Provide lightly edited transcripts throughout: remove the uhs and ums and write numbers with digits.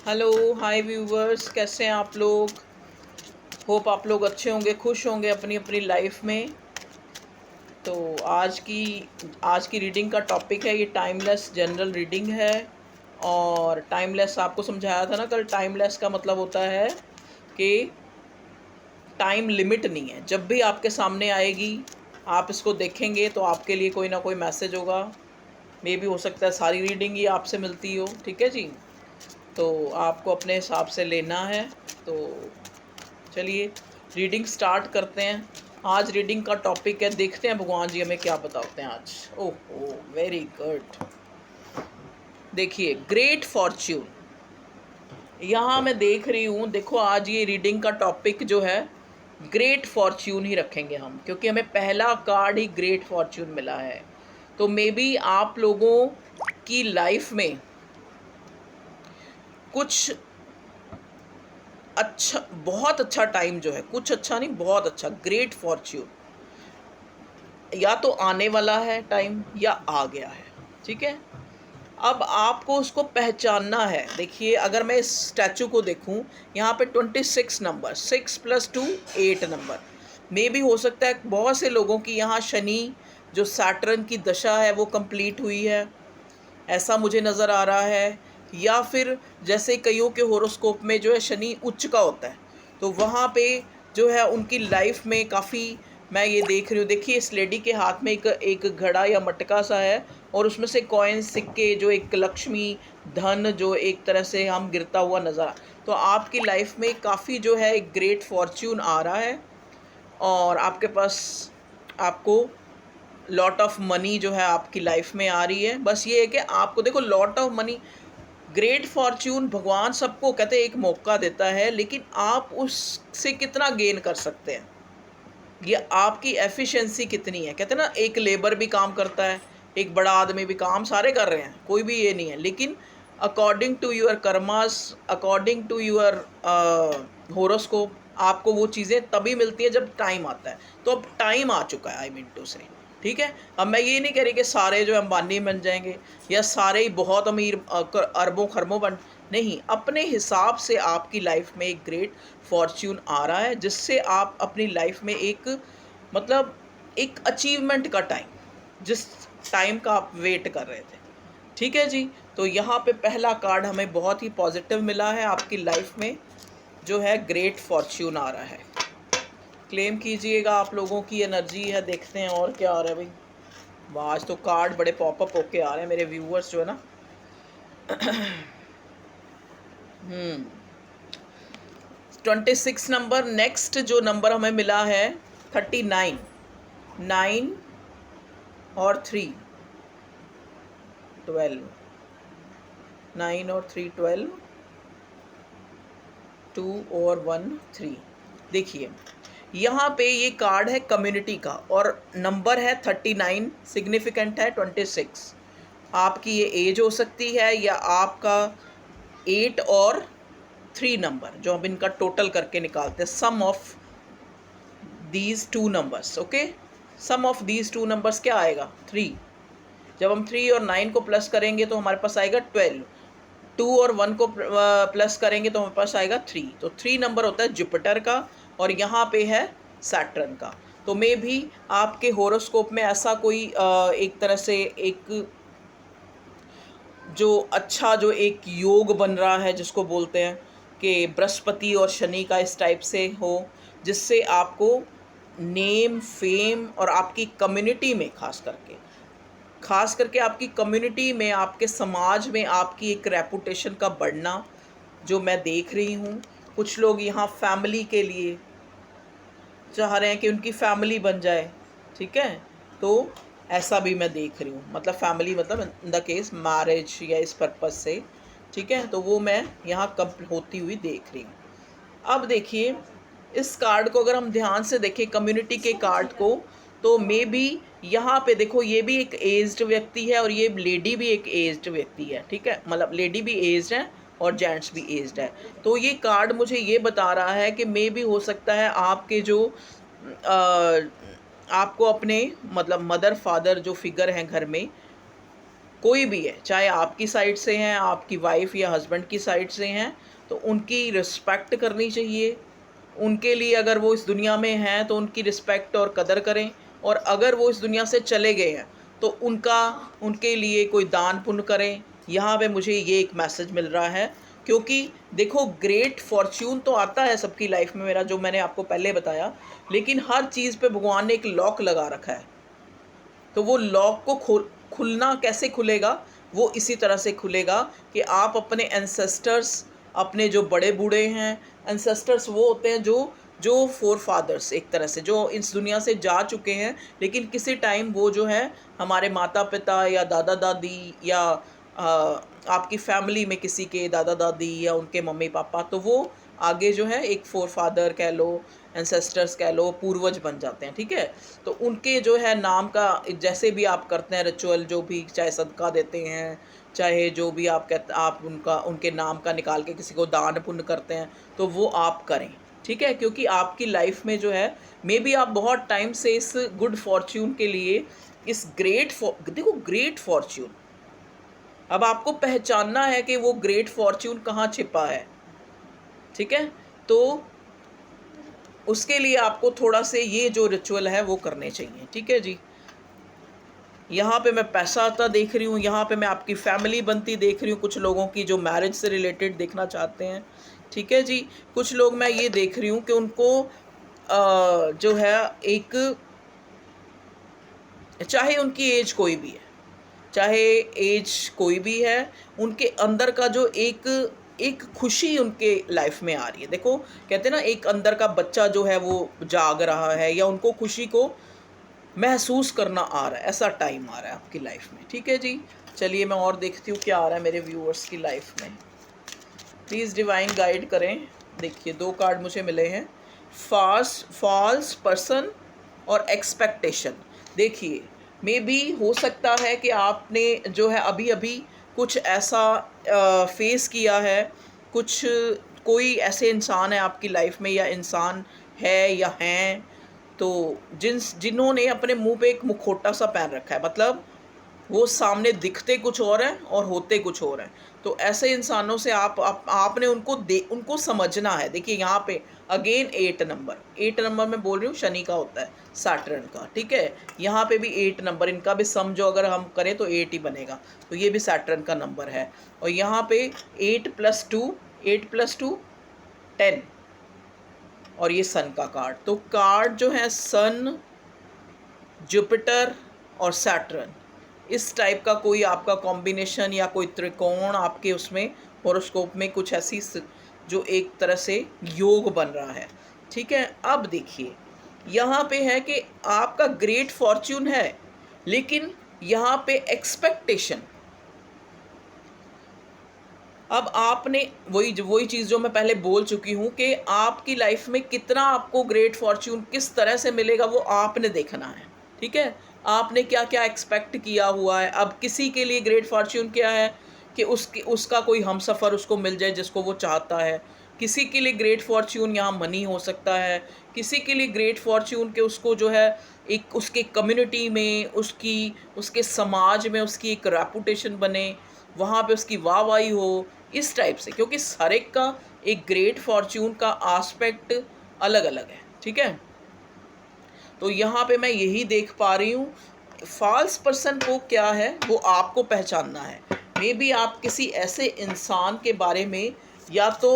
Hello hi viewers, कैसे हैं आप लोग। होप आप लोग अच्छे होंगे, खुश होंगे अपनी अपनी लाइफ में। तो आज की रीडिंग का टॉपिक है, ये टाइमलेस जनरल रीडिंग है। और टाइमलेस आपको समझाया था ना कल। टाइमलेस का मतलब होता है कि टाइम लिमिट नहीं है। जब भी आपके सामने आएगी आप इसको देखेंगे तो आपके लिए कोई ना कोई मैसेज होगा। मे भी हो सकता है सारी रीडिंग ही आपसे मिलती हो, ठीक है जी। तो आपको अपने हिसाब से लेना है। तो चलिए रीडिंग स्टार्ट करते हैं। आज रीडिंग का टॉपिक है, देखते हैं भगवान जी हमें क्या बताते हैं आज। Oh very good. देखिए, ग्रेट फॉर्च्यून। यहाँ मैं देख रही हूँ, देखो आज ये रीडिंग का टॉपिक जो है ग्रेट फॉर्च्यून ही रखेंगे हम, क्योंकि हमें पहला कार्ड ही ग्रेट फॉर्च्यून मिला है। तो मे बी आप लोगों की लाइफ में कुछ अच्छा, बहुत अच्छा टाइम जो है, कुछ अच्छा नहीं बहुत अच्छा, ग्रेट फॉर्च्यून या तो आने वाला है टाइम या आ गया है, ठीक है। अब आपको उसको पहचानना है। देखिए, अगर मैं इस स्टैचू को देखूं, यहाँ पे 26 नंबर, 6 + 2 8 नंबर। मे भी हो सकता है बहुत से लोगों की यहाँ शनि जो सैटर्न की दशा है वो कंप्लीट हुई है, ऐसा मुझे नज़र आ रहा है। या फिर जैसे कईयों के होरोस्कोप में जो है शनि उच्च का होता है, तो वहाँ पे जो है उनकी लाइफ में काफ़ी, मैं ये देख रही हूँ। देखिए, इस लेडी के हाथ में एक एक घड़ा या मटका सा है, और उसमें से कॉइन, सिक्के, जो एक लक्ष्मी धन जो एक तरह से हम गिरता हुआ नज़र तो आपकी लाइफ में काफ़ी जो है एक ग्रेट फॉर्च्यून आ रहा है। और आपके पास, आपको लॉट ऑफ मनी जो है आपकी लाइफ में आ रही है। बस ये है कि आपको देखो, lot of money, great Fortune, भगवान सबको कहते हैं एक मौका देता है, लेकिन आप उससे कितना गेन कर सकते हैं, ये आपकी एफिशिएंसी कितनी है। कहते हैं ना, एक लेबर भी काम करता है, एक बड़ा आदमी भी, काम सारे कर रहे हैं, कोई भी ये नहीं है, लेकिन according to your karmas, according to your horoscope, आपको वो चीज़ें तभी मिलती है जब टाइम आता है। तो अब टाइम आ चुका है, आई मीन टू से, ठीक है। अब मैं ये नहीं कह रही कि सारे जो अंबानी बन जाएंगे या सारे ही बहुत अमीर, अरबों खरबों बन, नहीं। अपने हिसाब से आपकी लाइफ में एक ग्रेट फॉर्च्यून आ रहा है, जिससे आप अपनी लाइफ में एक, मतलब एक अचीवमेंट का टाइम, जिस टाइम का आप वेट कर रहे थे, ठीक है जी। तो यहाँ पे पहला कार्ड हमें बहुत ही पॉजिटिव मिला है, आपकी लाइफ में जो है ग्रेट फॉर्च्यून आ रहा है। क्लेम कीजिएगा, आप लोगों की एनर्जी है। देखते हैं और क्या आ रहा है भाई। वाह, आज तो कार्ड बड़े पॉपअप होके आ रहे हैं मेरे व्यूवर्स जो है ना। 26 नंबर। नेक्स्ट जो नंबर हमें मिला है 39, 9 और 3 12, 9 और 3 12, 2 और 1 3। देखिए, यहाँ पे ये कार्ड है कम्युनिटी का, और नंबर है 39, सिग्निफिकेंट है 26। आपकी ये एज हो सकती है, या आपका 8 और 3 नंबर, जो हम इनका टोटल करके निकालते हैं, sum of these two numbers. Okay, sum of these two numbers क्या आएगा, 3। जब हम 3 और 9 को प्लस करेंगे तो हमारे पास आएगा 12। 2 और 1 को प्लस करेंगे तो हमारे पास आएगा 3। तो 3 नंबर होता है जुपिटर का, और यहाँ पे है सैटर्न का। तो मे भी आपके होरोस्कोप में ऐसा कोई एक तरह से एक जो अच्छा, जो एक योग बन रहा है, जिसको बोलते हैं कि बृहस्पति और शनि का इस टाइप से हो, जिससे आपको नेम, फेम, और आपकी कम्युनिटी में, खास करके आपकी कम्युनिटी में, आपके समाज में आपकी एक रेपुटेशन का बढ़ना जो मैं देख रही हूँ। कुछ लोग यहाँ फैमिली के लिए चाह रहे हैं कि उनकी फैमिली बन जाए, ठीक है। तो ऐसा भी मैं देख रही हूँ, मतलब फैमिली, मतलब इन द केस मैरिज या इस पर्पज़ से, ठीक है। तो वो मैं यहाँ कब होती हुई देख रही हूँ। अब देखिए, इस कार्ड को अगर हम ध्यान से देखें, कम्युनिटी के कार्ड को, तो मे बी यहाँ पे देखो, ये भी एक एज्ड व्यक्ति है और ये लेडी भी एक एज्ड व्यक्ति है, ठीक है। मतलब लेडी भी एज्ड है और जेंट्स भी एज्ड है। तो ये कार्ड मुझे ये बता रहा है कि मे बी हो सकता है आपके जो आपको अपने, मतलब मदर फादर जो फिगर हैं घर में, कोई भी है, चाहे आपकी साइड से हैं, आपकी वाइफ या हस्बैंड की साइड से हैं, तो उनकी रिस्पेक्ट करनी चाहिए। उनके लिए अगर वो इस दुनिया में हैं तो उनकी रिस्पेक्ट और कदर करें, और अगर वो इस दुनिया से चले गए हैं तो उनके लिए कोई दान पुण्य करें। यहाँ पे मुझे ये एक मैसेज मिल रहा है, क्योंकि देखो ग्रेट फॉर्च्यून तो आता है सबकी लाइफ में, मेरा जो मैंने आपको पहले बताया, लेकिन हर चीज़ पे भगवान ने एक लॉक लगा रखा है। तो वो लॉक को खुलना कैसे खुलेगा? वो इसी तरह से खुलेगा कि आप अपने एंसेस्टर्स, अपने जो बड़े बूढ़े हैं, एंसेस्टर्स वो होते हैं जो फोर फादर्स, एक तरह से जो इस दुनिया से जा चुके हैं, लेकिन किसी टाइम वो जो है हमारे माता पिता या दादा दादी या आपकी फैमिली में किसी के दादा दादी या उनके मम्मी पापा, तो वो आगे जो है एक फोर फादर कह लो, एंसेस्टर्स कह लो, पूर्वज बन जाते हैं। ठीक है, तो उनके जो है नाम का जैसे भी आप करते हैं रिचुअल, जो भी चाहे सदका देते हैं, चाहे जो भी आप उनके नाम का निकाल के किसी को दान पुण्य करते हैं, तो वो आप करें। ठीक है, क्योंकि आपकी लाइफ में जो है मे बी आप बहुत टाइम से इस गुड फॉर्च्यून के लिए, इस देखो ग्रेट फॉर्च्यून, अब आपको पहचानना है कि वो ग्रेट फॉर्च्यून कहाँ छिपा है। ठीक है, तो उसके लिए आपको थोड़ा से ये जो रिचुअल है वो करने चाहिए। ठीक है जी, यहाँ पे मैं पैसा आता देख रही हूँ, यहाँ पे मैं आपकी फैमिली बनती देख रही हूँ, कुछ लोगों की जो मैरिज से रिलेटेड देखना चाहते हैं। ठीक है जी, कुछ लोग मैं ये देख रही हूँ कि उनको जो है एक, चाहे उनकी एज कोई भी है, चाहे एज कोई भी है, उनके अंदर का जो एक खुशी उनके लाइफ में आ रही है। देखो कहते हैं ना, एक अंदर का बच्चा जो है वो जाग रहा है, या उनको खुशी को महसूस करना आ रहा है, ऐसा टाइम आ रहा है आपकी लाइफ में। ठीक है जी, चलिए मैं और देखती हूँ क्या आ रहा है मेरे व्यूअर्स की लाइफ में। प्लीज़ डिवाइन गाइड करें। देखिए 2 कार्ड मुझे मिले हैं, फॉल्स पर्सन और एक्सपेक्टेशन। देखिए मे बी हो सकता है कि आपने जो है अभी अभी कुछ ऐसा फेस किया है, कुछ कोई ऐसे इंसान है आपकी लाइफ में, या इंसान है या हैं, तो जिन्होंने अपने मुंह पे एक मुखौटा सा पहन रखा है, मतलब वो सामने दिखते कुछ और हैं और होते कुछ और हैं। तो ऐसे इंसानों से आपने उनको समझना है। देखिए यहाँ पे अगेन 8 नंबर मैं बोल रही हूँ, शनि का होता है, सैटर्न का। ठीक है, यहाँ पे भी 8 नंबर, इनका भी सम जो अगर हम करें तो 8 ही बनेगा, तो ये भी सैटर्न का नंबर है। और यहाँ पे 8+2 10, और ये सन का कार्ड। तो कार्ड जो है सन, जुपिटर और सैटर्न, इस टाइप का कोई आपका कॉम्बिनेशन या कोई त्रिकोण आपके उसमें हॉरोस्कोप में कुछ ऐसी जो एक तरह से योग बन रहा है। ठीक है, अब देखिए यहाँ पे है कि आपका ग्रेट फॉर्च्यून है, लेकिन यहाँ पे एक्सपेक्टेशन, अब आपने वही चीज़ जो मैं पहले बोल चुकी हूँ कि आपकी लाइफ में कितना आपको ग्रेट फॉर्च्यून किस तरह से मिलेगा वो आपने देखना है। ठीक है, आपने क्या क्या एक्सपेक्ट किया हुआ है। अब किसी के लिए ग्रेट फॉर्च्यून क्या है कि उसका कोई हमसफ़र उसको मिल जाए जिसको वो चाहता है। किसी के लिए ग्रेट फॉर्च्यून यहाँ मनी हो सकता है, किसी के लिए ग्रेट फॉर्च्यून के उसको जो है एक उसके कम्युनिटी में, उसके समाज में उसकी एक रेपुटेशन बने, वहाँ पे उसकी वाहवाही हो, इस टाइप से। क्योंकि हर एक का एक ग्रेट फॉर्च्यून का आस्पेक्ट अलग अलग है। ठीक है, तो यहाँ पे मैं यही देख पा रही हूँ, फॉल्स पर्सन को क्या है वो आपको पहचानना है। मे बी आप किसी ऐसे इंसान के बारे में या तो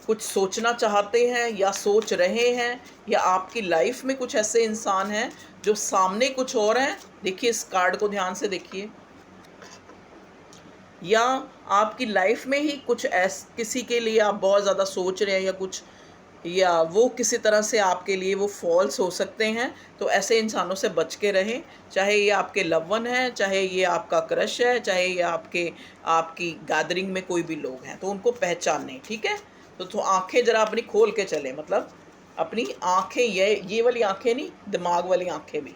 कुछ सोचना चाहते हैं या सोच रहे हैं, या आपकी लाइफ में कुछ ऐसे इंसान हैं जो सामने कुछ और हैं। देखिए इस कार्ड को ध्यान से देखिए, या आपकी लाइफ में ही कुछ किसी के लिए आप बहुत ज़्यादा सोच रहे हैं, या कुछ, या वो किसी तरह से आपके लिए वो फॉल्स हो सकते हैं। तो ऐसे इंसानों से बच के रहें, चाहे ये आपके लव वन है, चाहे ये आपका क्रश है, चाहे ये आपकी गैदरिंग में कोई भी लोग हैं, तो उनको पहचानें। ठीक है, तो आंखें ज़रा अपनी खोल के चलें, मतलब अपनी आंखें, ये वाली आंखें नहीं, दिमाग वाली आंखें भी।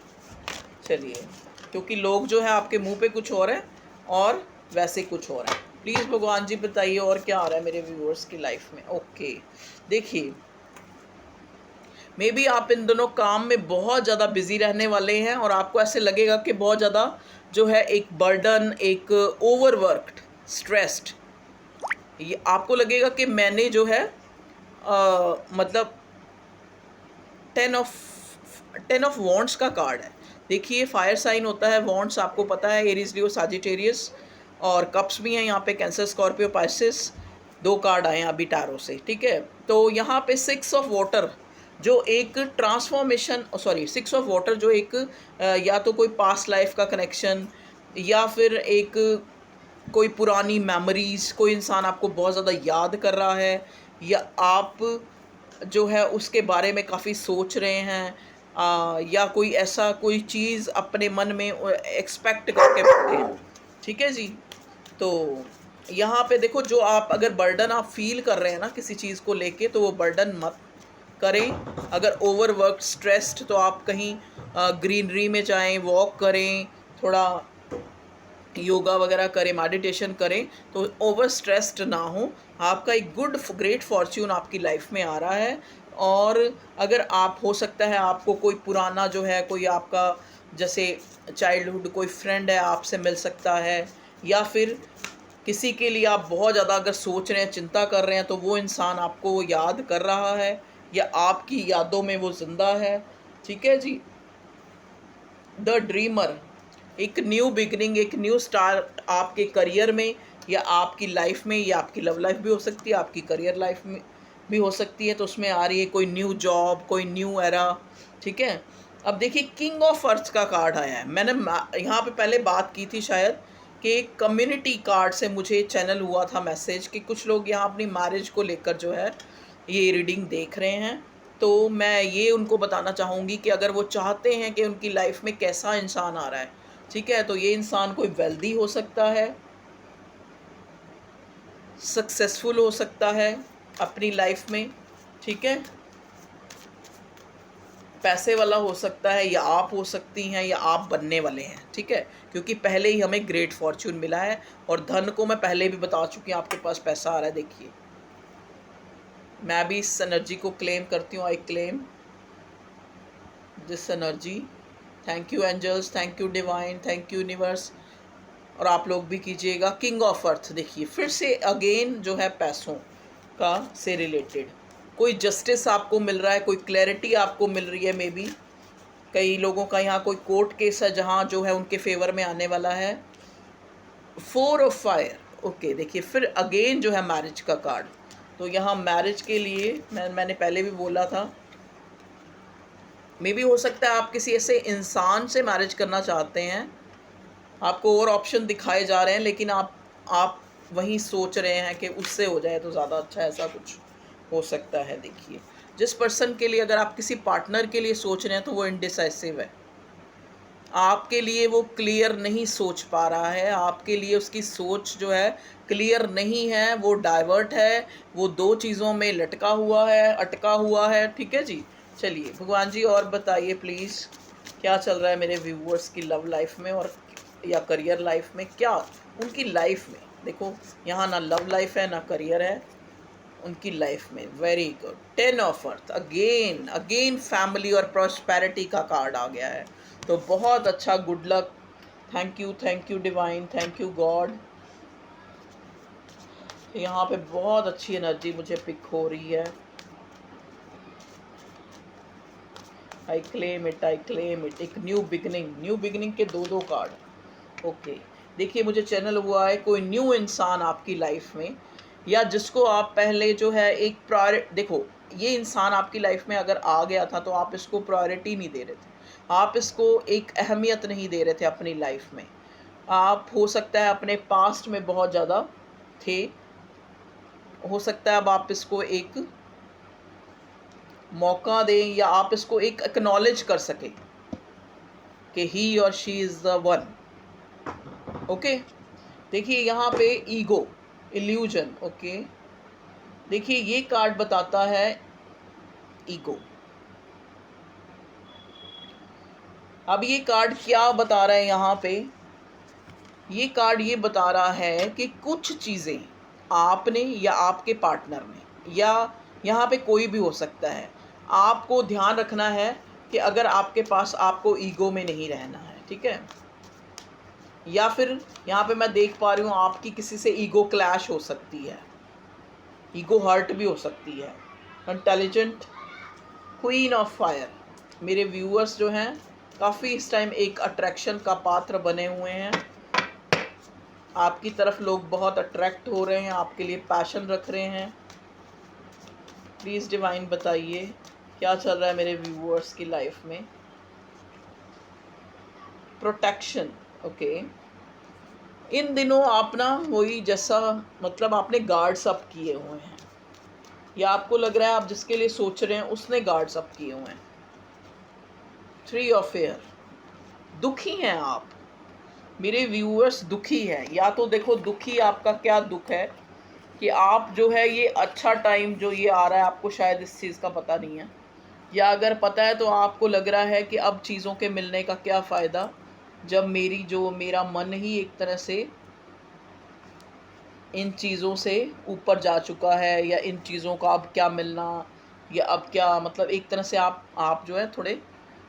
चलिए, क्योंकि लोग जो है आपके मुंह पे कुछ और है और वैसे कुछ हो रहा है। प्लीज़ भगवान जी बताइए और क्या आ रहा है मेरे व्यूअर्स की लाइफ में। ओके, देखिए मे बी आप इन दोनों काम में बहुत ज़्यादा बिजी रहने वाले हैं, और आपको ऐसे लगेगा कि बहुत ज़्यादा जो है एक बर्डन, एक ओवरवर्कड, स्ट्रेस्ड, ये आपको लगेगा कि मैंने जो है मतलब 10 ऑफ वॉन्ट्स का कार्ड है। देखिए फायर साइन होता है, वॉन्ट्स आपको पता है, एरीज, लियो, साजिटेरियस, और कप्स भी हैं यहाँ पे, कैंसर, स्कॉर्पियो, पाइसेस। 2 कार्ड आए हैं अभी टैरो से, ठीक है। तो यहाँ पे 6 ऑफ वाटर जो एक ट्रांसफॉर्मेशन, सॉरी 6 ऑफ वाटर जो एक या तो कोई पास्ट लाइफ का कनेक्शन, या फिर एक कोई पुरानी मेमोरीज, कोई इंसान आपको बहुत ज़्यादा याद कर रहा है, या आप जो है उसके बारे में काफ़ी सोच रहे हैं, या कोई ऐसा कोई चीज़ अपने मन में एक्सपेक्ट करके बैठे हैं, ठीक है जी। तो यहाँ पे देखो, जो आप अगर बर्डन आप फील कर रहे हैं ना किसी चीज़ को लेके, तो वो बर्डन मत करें। अगर ओवरवर्क, स्ट्रेस्ड, तो आप कहीं ग्रीनरी में जाएं, वॉक करें, थोड़ा योगा वगैरह करें, मेडिटेशन करें, तो ओवर स्ट्रेस्ड ना हो। आपका एक ग्रेट फॉर्च्यून आपकी लाइफ में आ रहा है। और अगर आप, हो सकता है आपको कोई पुराना जो है, कोई आपका जैसे चाइल्डहुड कोई फ्रेंड है, आपसे मिल सकता है, या फिर किसी के लिए आप बहुत ज़्यादा अगर सोच रहे हैं, चिंता कर रहे हैं, तो वो इंसान आपको याद कर रहा है, या आपकी यादों में वो जिंदा है, ठीक है जी। द ड्रीमर, एक न्यू बिगनिंग, एक न्यू स्टार्ट आपके करियर में, या आपकी लाइफ में, या आपकी लव लाइफ भी हो सकती है, आपकी करियर लाइफ में भी हो सकती है। तो उसमें आ रही है कोई न्यू जॉब, कोई न्यू एरा, ठीक है। अब देखिए किंग ऑफ अर्थ का कार्ड आया है। मैंने यहाँ पे पहले बात की थी शायद कि कम्युनिटी कार्ड से मुझे चैनल हुआ था मैसेज कि कुछ लोग यहाँ अपनी मैरिज को लेकर जो है ये रीडिंग देख रहे हैं। तो मैं ये उनको बताना चाहूँगी कि अगर वो चाहते हैं कि उनकी लाइफ में कैसा इंसान आ रहा है, ठीक है, तो ये इंसान कोई वेल्दी हो सकता है, सक्सेसफुल हो सकता है अपनी लाइफ में, ठीक है, पैसे वाला हो सकता है, या आप हो सकती हैं, या आप बनने वाले हैं, ठीक है, क्योंकि पहले ही हमें ग्रेट फॉर्च्यून मिला है। और धन को मैं पहले भी बता चुकी हूँ, आपके पास पैसा आ रहा है। देखिए मैं भी इस एनर्जी को क्लेम करती हूँ। I claim this energy. Thank you angels, thank you divine, thank you universe. और आप लोग भी कीजिएगा। किंग ऑफ अर्थ, देखिए फिर से अगेन जो है पैसों का से रिलेटेड कोई जस्टिस आपको मिल रहा है, कोई क्लैरिटी आपको मिल रही है। मे बी कई लोगों का यहाँ कोई कोर्ट केस है जहाँ जो है उनके फेवर में आने वाला है। 4 ऑफ फायर, ओके। देखिए फिर अगेन जो है मैरिज का कार्ड। तो यहाँ मैरिज के लिए मैंने पहले भी बोला था, मे बी हो सकता है आप किसी ऐसे इंसान से मैरिज करना चाहते हैं, आपको और ऑप्शन दिखाए जा रहे हैं, लेकिन आप वहीं सोच रहे हैं कि उससे हो जाए तो ज़्यादा अच्छा, ऐसा कुछ हो सकता है। देखिए जिस पर्सन के लिए, अगर आप किसी पार्टनर के लिए सोच रहे हैं, तो वो इनडिसाइसिव है, आपके लिए वो क्लियर नहीं सोच पा रहा है, आपके लिए उसकी सोच जो है क्लियर नहीं है, वो डाइवर्ट है, वो 2 चीज़ों में लटका हुआ है, अटका हुआ है, ठीक है जी। चलिए भगवान जी और बताइए प्लीज़, क्या चल रहा है मेरे व्यूअर्स की लव लाइफ में और या करियर लाइफ में, क्या उनकी लाइफ में। देखो यहाँ ना लव लाइफ है ना करियर है उनकी लाइफ में। Very good. 10 of earth, again family और प्रॉस्पेरिटी का कार्ड आ गया है। तो बहुत अच्छा, good luck. Thank you divine, thank you God. यहाँ पे बहुत अच्छी एनर्जी मुझे पिक हो रही है। I claim it, I claim it. एक न्यू बिगनिंग के 2 कार्ड, ओके। देखिए मुझे चैनल हुआ है कोई न्यू इंसान आपकी लाइफ में, या जिसको आप पहले जो है एक प्रायोरिटी, देखो ये इंसान आपकी लाइफ में अगर आ गया था तो आप इसको प्रायोरिटी नहीं दे रहे थे, आप इसको एक अहमियत नहीं दे रहे थे अपनी लाइफ में। आप हो सकता है अपने पास्ट में बहुत ज़्यादा थे, हो सकता है अब आप इसको एक मौका दें, या आप इसको एक एक्नॉलेज कर सकें कि ही और she is the one, okay. देखिए यहाँ पे ईगो, इल्यूजन, ओके। देखिए ये कार्ड बताता है ईगो। अब ये कार्ड क्या बता रहा है यहाँ पे, ये कार्ड ये बता रहा है कि कुछ चीज़ें आपने या आपके पार्टनर ने, या यहाँ पे कोई भी हो सकता है, आपको ध्यान रखना है कि अगर आपके पास, आपको ईगो में नहीं रहना है, ठीक है। या फिर यहाँ पे मैं देख पा रही हूँ आपकी किसी से ईगो क्लैश हो सकती है, ईगो हर्ट भी हो सकती है। Intelligent, queen of fire. मेरे व्यूअर्स जो हैं काफ़ी इस टाइम एक अट्रैक्शन का पात्र बने हुए हैं, आपकी तरफ लोग बहुत अट्रैक्ट हो रहे हैं, आपके लिए पैशन रख रहे हैं। प्लीज़ डिवाइन बताइए क्या चल रहा है मेरे व्यूअर्स की लाइफ में। Protection, okay. इन दिनों आप ना वही जैसा मतलब आपने गार्ड्स अप किए हुए हैं, या आपको लग रहा है आप जिसके लिए सोच रहे हैं उसने गार्ड्स अप किए हुए हैं। 3 ऑफ एयर, दुखी हैं आप, मेरे व्यूअर्स दुखी हैं। या तो देखो दुखी आपका क्या दुख है कि आप जो है ये अच्छा टाइम जो ये आ रहा है आपको शायद इस चीज़ का पता नहीं है, या अगर पता है तो आपको लग रहा है कि अब चीज़ों के मिलने का क्या फ़ायदा जब मेरा मन ही एक तरह से इन चीज़ों से ऊपर जा चुका है, या इन चीज़ों का अब क्या मिलना, या अब क्या मतलब एक तरह से आप जो है थोड़े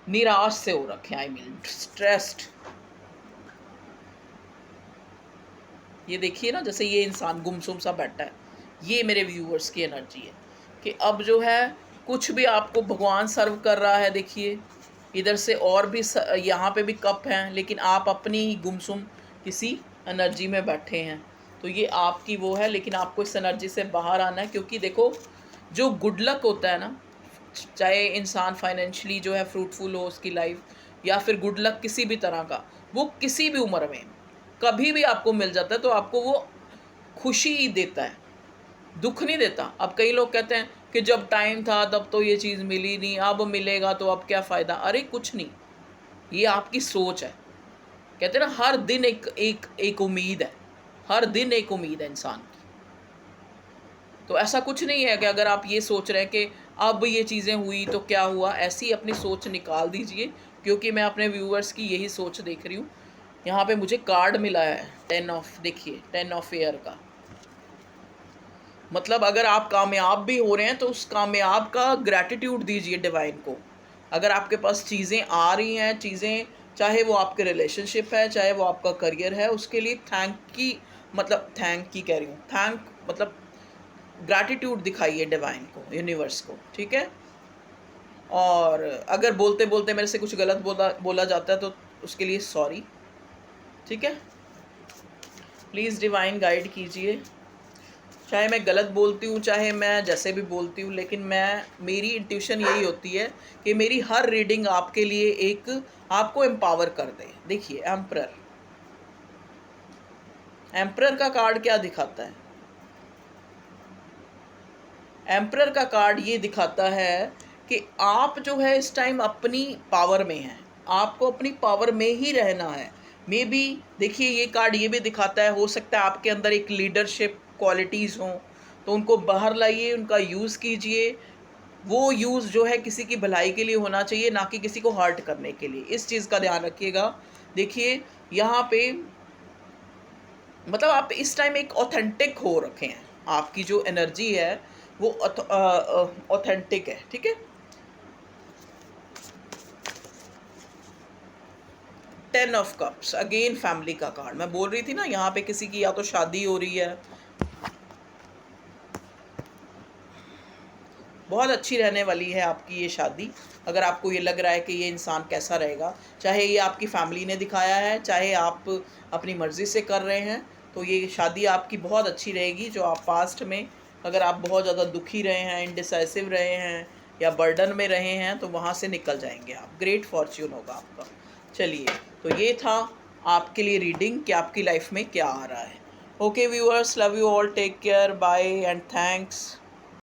निराश से हो रखे हैं, आई मीन स्ट्रेस्ड। ये देखिए ना, जैसे ये इंसान गुमसुम सा बैठा है, ये मेरे व्यूअर्स की एनर्जी है कि अब जो है कुछ भी आपको भगवान सर्व कर रहा है। देखिए इधर से और भी यहाँ पे भी कप हैं, लेकिन आप अपनी ही गुमसुम किसी एनर्जी में बैठे हैं। तो ये आपकी वो है, लेकिन आपको इस एनर्जी से बाहर आना है, क्योंकि देखो जो गुड लक होता है ना, चाहे इंसान फाइनेंशियली जो है फ्रूटफुल हो उसकी लाइफ, या फिर गुड लक किसी भी तरह का, वो किसी भी उम्र में कभी भी आपको मिल जाता है तो आपको वो खुशी ही देता है, दुख नहीं देता। अब कई लोग कहते हैं कि जब टाइम था तब तो ये चीज़ मिली नहीं, अब मिलेगा तो अब क्या फ़ायदा। अरे कुछ नहीं, ये आपकी सोच है। कहते हैं ना हर दिन एक उम्मीद है, हर दिन एक उम्मीद है इंसान की। तो ऐसा कुछ नहीं है कि अगर आप ये सोच रहे हैं कि अब ये चीज़ें हुई तो क्या हुआ, ऐसी अपनी सोच निकाल दीजिए, क्योंकि मैं अपने व्यूअर्स की यही सोच देख रही हूँ। यहाँ पे मुझे कार्ड मिला है 10 ऑफ, देखिए 10 ऑफ एयर का मतलब अगर आप कामयाब भी हो रहे हैं तो उस कामयाब का ग्रैटिट्यूड दीजिए डिवाइन को। अगर आपके पास चीज़ें आ रही हैं, चीज़ें चाहे वो आपके रिलेशनशिप है, चाहे वो आपका करियर है, उसके लिए थैंक की कह रही हूँ, थैंक मतलब ग्रैटिट्यूड दिखाइए डिवाइन को, यूनिवर्स को, ठीक है। और अगर बोलते बोलते मेरे से कुछ गलत बोला जाता है तो उसके लिए सॉरी, ठीक है। प्लीज़ डिवाइन गाइड कीजिए, चाहे मैं गलत बोलती हूँ, चाहे मैं जैसे भी बोलती हूँ, लेकिन मेरी इंट्यूशन यही होती है कि मेरी हर रीडिंग आपके लिए एक आपको एम्पावर कर दे। देखिए एम्परर, एम्परर का कार्ड क्या दिखाता है? एम्परर का कार्ड ये दिखाता है कि आप जो है इस टाइम अपनी पावर में हैं, आपको अपनी पावर में ही रहना है। मे बी देखिए ये कार्ड ये भी दिखाता है, हो सकता है आपके अंदर एक लीडरशिप क्वालिटीज़ हों, तो उनको बाहर लाइए, उनका यूज़ कीजिए। वो यूज़ जो है किसी की भलाई के लिए होना चाहिए, ना कि किसी को हर्ट करने के लिए। इस चीज़ का ध्यान रखिएगा। देखिए यहाँ पे मतलब आप इस टाइम एक ऑथेंटिक हो रखे हैं, आपकी जो एनर्जी है वो ऑथेंटिक है, ठीक है। 10 ऑफ कप्स, अगेन फैमिली का कार्ड। मैं बोल रही थी ना यहाँ पे किसी की या तो शादी हो रही है, बहुत अच्छी रहने वाली है आपकी ये शादी। अगर आपको ये लग रहा है कि ये इंसान कैसा रहेगा, चाहे ये आपकी फैमिली ने दिखाया है, चाहे आप अपनी मर्ज़ी से कर रहे हैं, तो ये शादी आपकी बहुत अच्छी रहेगी। जो आप पास्ट में अगर आप बहुत ज़्यादा दुखी रहे हैं, इनडिसाइसिव रहे हैं, या बर्डन में रहे हैं, तो वहाँ से निकल जाएंगे आप। ग्रेट फॉर्च्यून होगा आपका। चलिए, तो ये था आपके लिए रीडिंग कि आपकी लाइफ में क्या आ रहा है। Okay viewers, love you all, take care, bye and thanks.